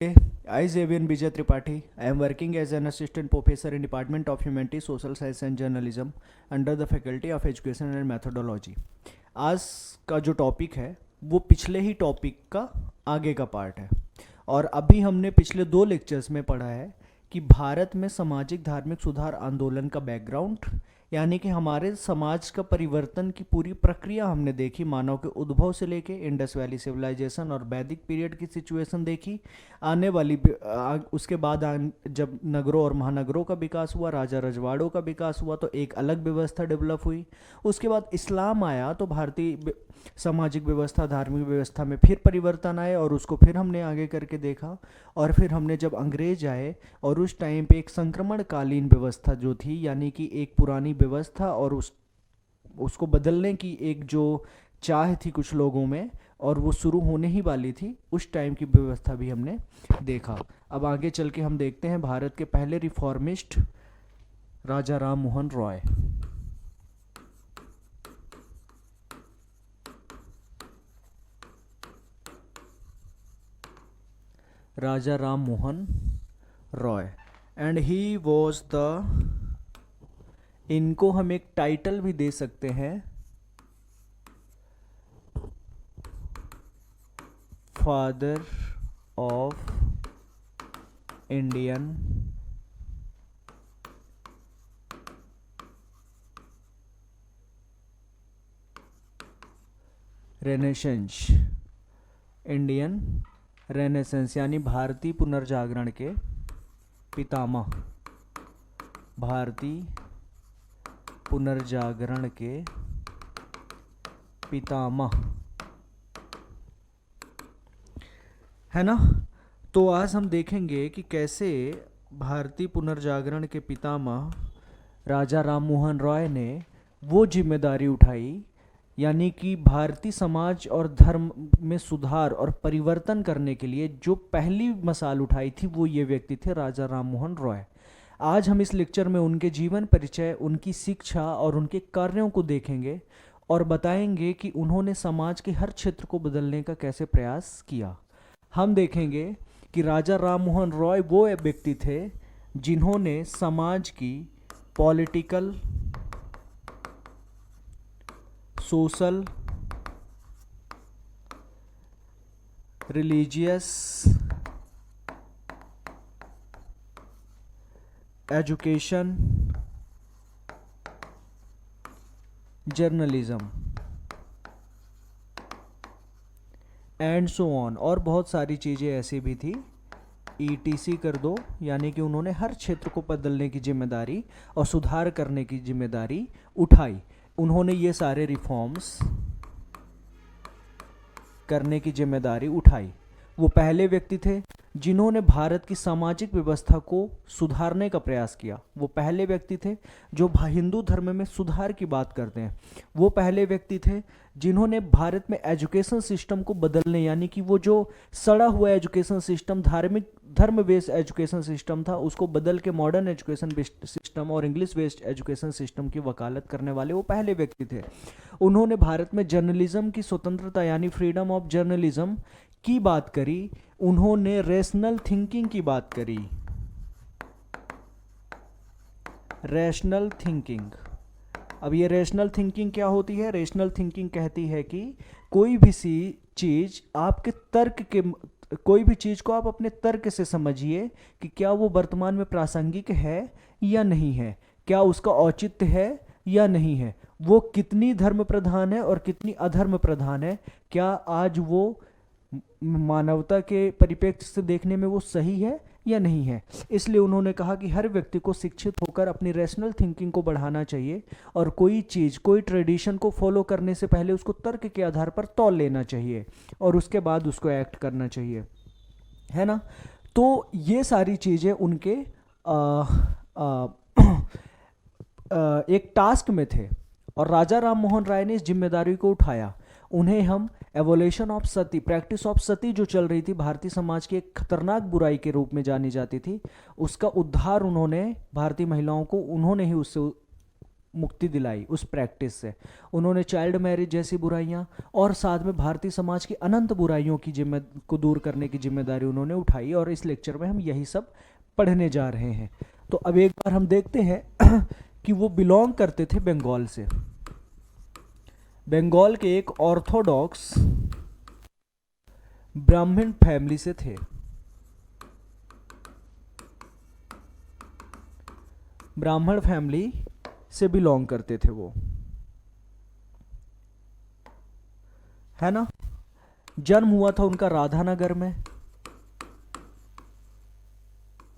I, Xavier Vijay Tripathi. I am working as an assistant professor in Department of Humanities, Social Science and Journalism under the Faculty of Education and Methodology. आज का जो topic है वो पिछले ही topic का आगे का part है और अभी हमने पिछले 2 लेक्चर्स में पढ़ा है कि भारत में सामाजिक धार्मिक सुधार आंदोलन का बैकग्राउंड, यानी कि हमारे समाज का परिवर्तन की पूरी प्रक्रिया हमने देखी। मानव के उद्भव से लेके इंडस वैली सिविलाइजेशन और वैदिक पीरियड की सिचुएशन देखी। आने वाली उसके बाद जब नगरों और महानगरों का विकास हुआ, राजा रजवाड़ों का विकास हुआ, तो एक अलग व्यवस्था डेवलप हुई। उसके बाद इस्लाम आया तो भारतीय सामाजिक व्यवस्था, धार्मिक व्यवस्था में फिर परिवर्तन आए और उसको फिर हमने आगे करके देखा। और फिर हमने जब अंग्रेज आए और उस टाइम पे एक संक्रमणकालीन व्यवस्था जो थी, यानी कि एक पुरानी व्यवस्था और उसको बदलने की एक जो चाह थी कुछ लोगों में और वो शुरू होने ही वाली थी, उस टाइम की व्यवस्था भी हमने देखा। अब आगे चल के हम देखते हैं भारत के पहले reformist Raja Ram Mohan Roy. Raja Ram Mohan Roy and he was the, इनको हम एक टाइटल भी दे सकते हैं, father of Indian renaissance, Indian renaissance यानी भारतीय पुनर्जागरण के पितामह, भारतीय पुनर्जागरण के पितामह, है ना। तो आज हम देखेंगे कि कैसे भारतीय पुनर्जागरण के पितामह राजा राम मोहन रॉय ने वो जिम्मेदारी उठाई, यानी कि भारतीय समाज और धर्म में सुधार और परिवर्तन करने के लिए जो पहली मसाल उठाई थी, वो ये व्यक्ति थे राजा राम मोहन रॉय। आज हम इस लेक्चर में उनके जीवन परिचय, उनकी शिक्षा और उनके कार्यों को देखेंगे और बताएंगे कि उन्होंने समाज के हर क्षेत्र को बदलने का कैसे प्रयास किया। हम देखेंगे कि राजा राम मोहन रॉय वो व्यक्ति थे जिन्होंने समाज की political, social, religious, education, journalism and so on, और बहुत सारी चीज़ें ऐसी भी थी, ETC कर दो, यानी कि उन्होंने हर क्षेत्र को बदलने की जिम्मेदारी और सुधार करने की जिम्मेदारी उठाई। उन्होंने ये सारे रिफॉर्म्स करने की जिम्मेदारी उठाई। वो पहले व्यक्ति थे जिन्होंने भारत की सामाजिक व्यवस्था को सुधारने का प्रयास किया। वो पहले व्यक्ति थे जो हिंदू धर्म में सुधार की बात करते हैं। वो पहले व्यक्ति थे जिन्होंने भारत में एजुकेशन सिस्टम को बदलने, यानी कि वो जो सड़ा हुआ एजुकेशन सिस्टम, धर्म बेस्ड एजुकेशन सिस्टम था, उसको बदल के मॉडर्न एजुकेशन बेस्ड सिस्टम और इंग्लिश बेस्ड एजुकेशन सिस्टम की वकालत करने वाले वो पहले व्यक्ति थे। उन्होंने भारत में जर्नलिज्म की स्वतंत्रता यानी फ्रीडम ऑफ जर्नलिज्म की बात करी। उन्होंने रेशनल थिंकिंग की बात करी, रैशनल थिंकिंग। अब ये रैशनल थिंकिंग क्या होती है? रैशनल थिंकिंग कहती है कि कोई भी चीज़ आपके तर्क के, कोई भी चीज़ को आप अपने तर्क से समझिए कि क्या वो वर्तमान में प्रासंगिक है या नहीं है, क्या उसका औचित्य है या नहीं है, वो कितनी धर्म प्रधान है और कितनी अधर्म प्रधान है, क्या आज वो मानवता के परिप्रेक्ष्य से देखने में वो सही है या नहीं है। इसलिए उन्होंने कहा कि हर व्यक्ति को शिक्षित होकर अपनी रैशनल थिंकिंग को बढ़ाना चाहिए और कोई चीज़, कोई ट्रेडिशन को फॉलो करने से पहले उसको तर्क के आधार पर तौल लेना चाहिए और उसके बाद उसको एक्ट करना चाहिए, है ना। तो ये सारी चीज़ें उनके एक टास्क में थे और राजा राम मोहन राय ने इस जिम्मेदारी को उठाया। उन्हें हम evolution of sati, practice of sati जो चल रही थी भारतीय समाज की एक खतरनाक बुराई के रूप में जानी जाती थी, उसका उद्धार उन्होंने, भारतीय महिलाओं को उन्होंने ही उससे मुक्ति दिलाई उस प्रैक्टिस से। उन्होंने चाइल्ड मैरिज जैसी बुराइयां और साथ में भारतीय समाज की अनंत बुराइयों की को दूर करने की जिम्मेदारी उन्होंने उठाई, और इस लेक्चर में हम यही सब पढ़ने जा रहे हैं। तो अब एक बार हम देखते हैं कि वो बिलोंग करते थे बंगाल से। बंगाल के एक ऑर्थोडॉक्स ब्राह्मण फैमिली से थे। ब्राह्मण फैमिली से बिलोंग करते थे वो, है ना। जन्म हुआ था उनका राधानगर में।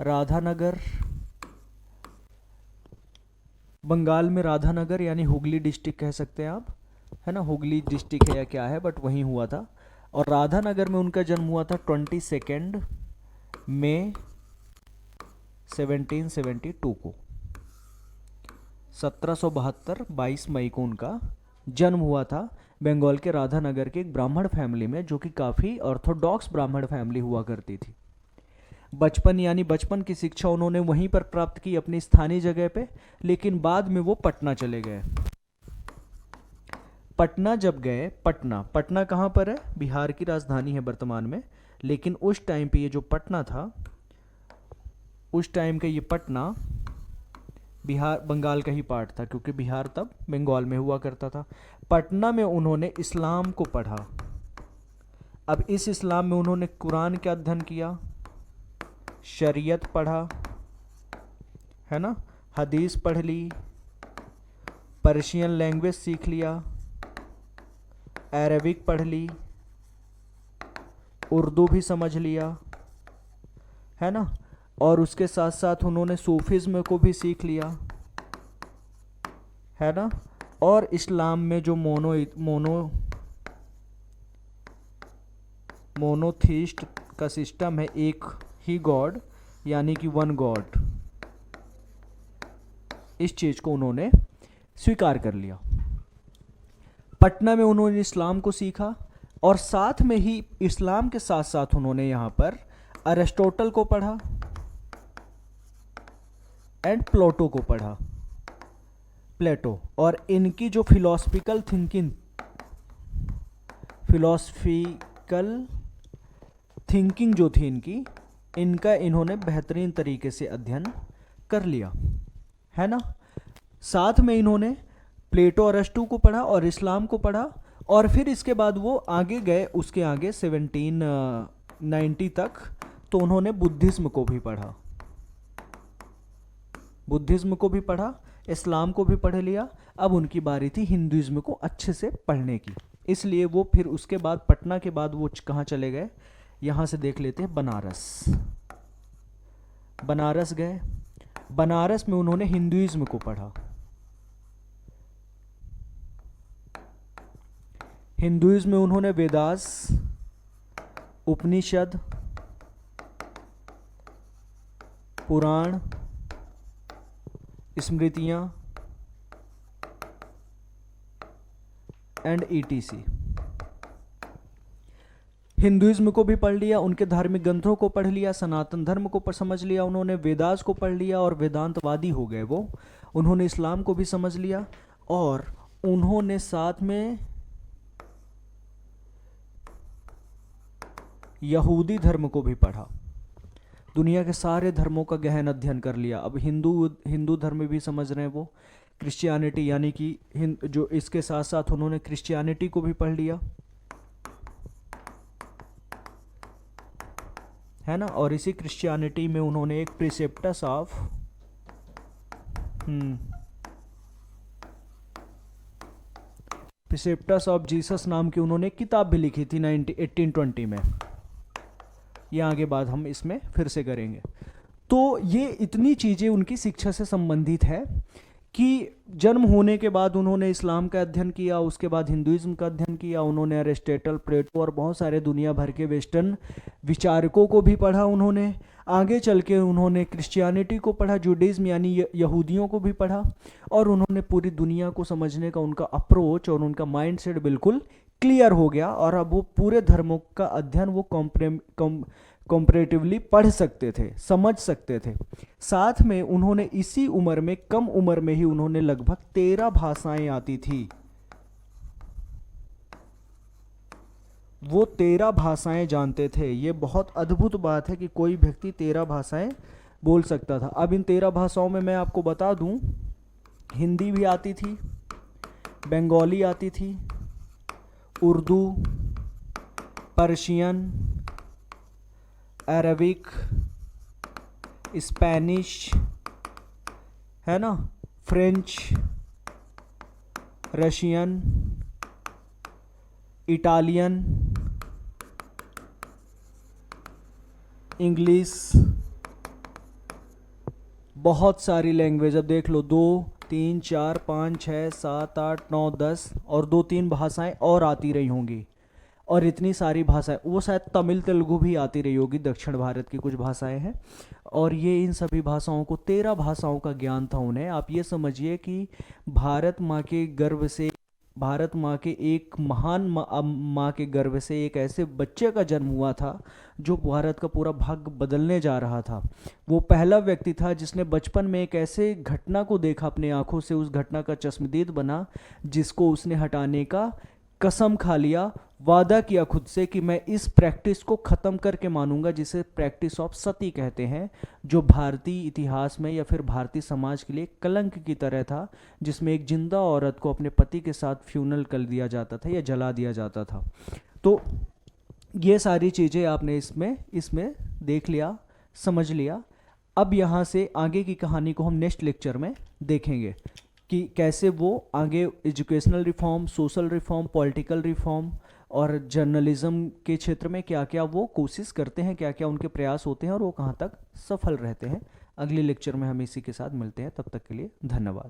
राधानगर बंगाल में, राधानगर यानी हुगली डिस्ट्रिक्ट कह सकते हैं आप, है ना। हुगली डिस्ट्रिक्ट है या क्या है, बट वहीं हुआ था। और राधानगर में उनका जन्म हुआ था 22 मई 1772 को। 1772 22 मई को उनका जन्म हुआ था बंगाल के राधानगर के एक ब्राह्मण फैमिली में, जो कि काफ़ी ऑर्थोडॉक्स ब्राह्मण फैमिली हुआ करती थी। बचपन की शिक्षा उन्होंने वहीं पर प्राप्त की अपनी स्थानीय जगह पे, लेकिन बाद में वो पटना चले गए। पटना जब गए, पटना कहाँ पर है? बिहार की राजधानी है वर्तमान में, लेकिन उस टाइम पे ये जो पटना था, उस टाइम का ये पटना बिहार बंगाल का ही पार्ट था, क्योंकि बिहार तब बंगाल में हुआ करता था। पटना में उन्होंने इस्लाम को पढ़ा। अब इस इस्लाम में उन्होंने कुरान का अध्ययन किया, शरीयत पढ़ा, है ना, हदीस पढ़ ली, पर्शियन लैंग्वेज सीख लिया, अरबिक पढ़ ली, उर्दू भी समझ लिया, है ना। और उसके साथ साथ उन्होंने सूफिज्म को भी सीख लिया, है ना। और इस्लाम में जो मोनोथीस्ट का सिस्टम है, एक ही गॉड यानी कि वन गॉड, इस चीज को उन्होंने स्वीकार कर लिया। पटना में उन्होंने इस्लाम को सीखा, और साथ में ही इस्लाम के साथ साथ उन्होंने यहाँ पर अरिस्टोटल को पढ़ा एंड प्लेटो को पढ़ा। प्लेटो और इनकी जो फिलोसफिकल थिंकिंग जो थी इनका इन्होंने बेहतरीन तरीके से अध्ययन कर लिया, है ना। साथ में इन्होंने प्लेटो अरिस्टो को पढ़ा और इस्लाम को पढ़ा, और फिर इसके बाद वो आगे गए, उसके आगे 1790 तक तो उन्होंने बुद्धिज्म को भी पढ़ा, इस्लाम को भी पढ़ लिया। अब उनकी बारी थी हिंदुइज्म को अच्छे से पढ़ने की, इसलिए वो फिर उसके बाद पटना के बाद वो कहाँ चले गए, यहाँ से देख लेते हैं, बनारस गए। बनारस में उन्होंने हिंदुइज्म को पढ़ा। हिंदुइज्म में उन्होंने वेदास, उपनिषद, पुराण, स्मृतियां एंड ETC, हिंदुइज्म को भी पढ़ लिया, उनके धार्मिक ग्रंथों को पढ़ लिया, सनातन धर्म को समझ लिया उन्होंने, वेदास को पढ़ लिया और वेदांतवादी हो गए वो। उन्होंने इस्लाम को भी समझ लिया, और उन्होंने साथ में यहूदी धर्म को भी पढ़ा। दुनिया के सारे धर्मों का गहन अध्ययन कर लिया। अब हिंदू धर्म भी समझ रहे हैं वो, क्रिश्चियनिटी यानी कि जो इसके साथ साथ उन्होंने क्रिश्चियनिटी को भी पढ़ लिया, है ना। और इसी क्रिश्चियनिटी में उन्होंने एक प्रिसेप्टस ऑफ जीसस नाम की उन्होंने किताब भी लिखी थी 1820 में। ये आगे बात हम इसमें फिर से करेंगे। तो ये इतनी चीज़ें उनकी शिक्षा से संबंधित है कि जन्म होने के बाद उन्होंने इस्लाम का अध्ययन किया, उसके बाद हिंदुइज्म का अध्ययन किया, उन्होंने अरिस्टोटल, प्लेटो और बहुत सारे दुनिया भर के वेस्टर्न विचारकों को भी पढ़ा उन्होंने। आगे चल के उन्होंने क्रिश्चियनिटी को पढ़ा, जूडाइज्म यानी यहूदियों को भी पढ़ा, और उन्होंने पूरी दुनिया को समझने का उनका अप्रोच और उनका माइंडसेट बिल्कुल क्लियर हो गया। और अब वो पूरे धर्मों का अध्ययन वो कंपैरेटिवली पढ़ सकते थे, समझ सकते थे। साथ में उन्होंने इसी उम्र में, कम उम्र में ही उन्होंने लगभग 13 भाषाएं आती थी। वो 13 भाषाएं जानते थे। ये बहुत अद्भुत बात है कि कोई व्यक्ति 13 भाषाएं बोल सकता था। अब इन 13 भाषाओं में मैं आपको बता दूं, हिंदी भी आती थी, बंगाली आती थी, उर्दू, पर्शियन, अरबिक, स्पेनिश, है ना, फ्रेंच, रशियन, इटालियन, इंग्लिश, बहुत सारी लैंग्वेज। अब देख लो, 2 3 4 5 6 7 8 9 10 और 2-3 भाषाएं और आती रही होंगी। और इतनी सारी भाषाएं, वो शायद तमिल तेलुगु भी आती रही होगी, दक्षिण भारत की कुछ भाषाएं हैं। और ये इन सभी भाषाओं को, 13 भाषाओं का ज्ञान था उन्हें। आप ये समझिए कि भारत माँ के गर्भ से, भारत माँ के एक महान माँ के गर्भ से एक ऐसे बच्चे का जन्म हुआ था जो भारत का पूरा भाग्य बदलने जा रहा था। वो पहला व्यक्ति था जिसने बचपन में एक ऐसे घटना को देखा अपने आंखों से, उस घटना का चश्मदीद बना, जिसको उसने हटाने का कसम खा लिया, वादा किया खुद से कि मैं इस प्रैक्टिस को ख़त्म करके मानूंगा, जिसे प्रैक्टिस ऑफ सती कहते हैं, जो भारतीय इतिहास में या फिर भारतीय समाज के लिए कलंक की तरह था, जिसमें एक जिंदा औरत को अपने पति के साथ फ्यूनल कर दिया जाता था या जला दिया जाता था। तो ये सारी चीज़ें आपने इसमें देख लिया, समझ लिया। अब यहाँ से आगे की कहानी को हम नेक्स्ट लेक्चर में देखेंगे कि कैसे वो आगे educational reform, social reform, political reform और जर्नलिज्म के क्षेत्र में क्या क्या वो कोशिश करते हैं, क्या क्या उनके प्रयास होते हैं और वो कहाँ तक सफल रहते हैं। अगले लेक्चर में हम इसी के साथ मिलते हैं। तब तक के लिए धन्यवाद।